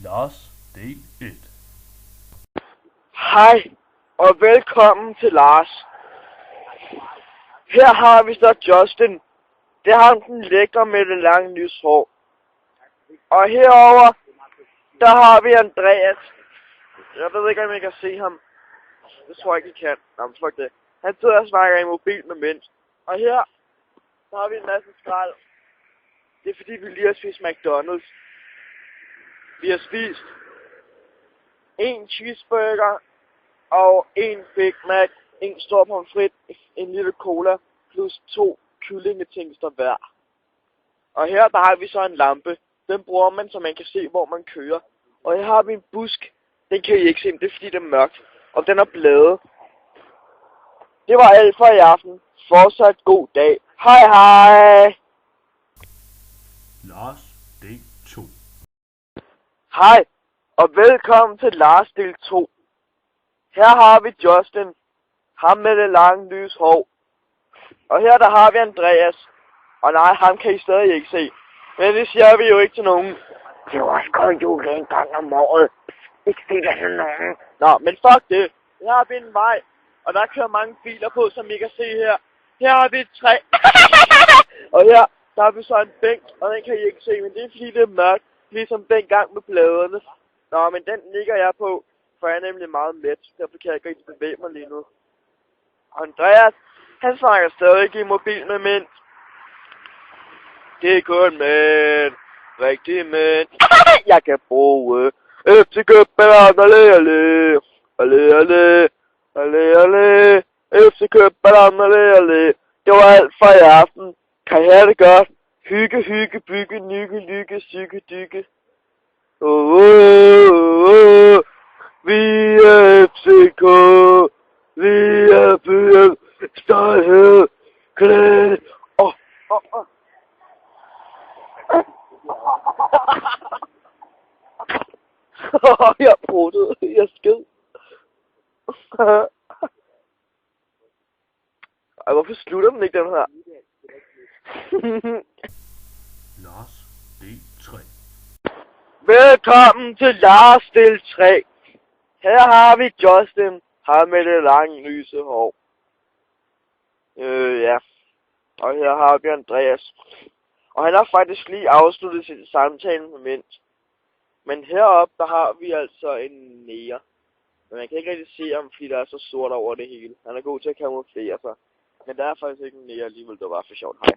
Lars, del 1. Hej, og velkommen til Lars. Her har vi så Justin. Det er ham den lækre med det lange lyshår. Og herover der har vi Andreas. Jeg ved ikke, om I kan se ham. Det tror jeg ikke, I kan. Nå, men fuck det. Han sidder og snakker i mobil med Mint. Og her, så har vi en masse skrald. Det er fordi, vi lige har spist McDonald's. Vi har spist en cheeseburger og en Big Mac, en stor pomfrit, en lille cola, plus 2 kyllingetingster hver. Og her der har vi så en lampe. Den bruger man, så man kan se, hvor man kører. Og her har vi en busk. Den kan I ikke se, men det er fordi, det er mørkt. Og den er bladet. Det var alt for i aften. Fortsat god dag. Hej hej! Lars, del 2. Hej, og velkommen til Lars del 2. Her har vi Justin. Ham med det lange lys hår. Og her der har vi Andreas. Og nej, ham kan I stadig ikke se. Men det siger vi jo ikke til nogen. Det er også kun jul en gang om året. Ikke se det til nogen. Nå, men fuck det. Her har vi en vej. Og der kører mange biler på, som I kan se her. Her har vi et træ. Og her, der har vi så en bænk. Og den kan I ikke se, men det er fordi det er mørkt. Ligesom dengang med bladene. Nå, men den ligger jeg på. For jeg er nemlig meget mæt. Derfor kan jeg ikke rigtig bevæge mig lige nu. Og Andreas, han snakker stadig ikke i mobil med Mint. Det er kun mænd. Rigtig mænd. Jeg kan bruge FC København. Allé, allé. Allé, allé. Allé, allé. FC København. Allé, allé. Det var alt for i aften. Kan I have det godt? Hygge, hygge, bygge, nygge, lykke, syge, dykke. Vi er FCK. Vi er byen. Stolthed. Glæde. Jeg bruttede. Jeg sked. Ej, hvorfor slutter den ikke, den her? Lars, del 3. Velkommen til Lars del 3. Her har vi Justin. Ham med det lange lyse hår. Ja. Og her har vi Andreas. Og han har faktisk lige afsluttet sin samtale med Mint. Men heroppe, der har vi altså en nære. Men man kan ikke rigtig se ham, fordi der er så sort over det hele. Han er god til at kamuflere sig. Men der er faktisk ikke en nære alligevel, det var for sjovt. Hej.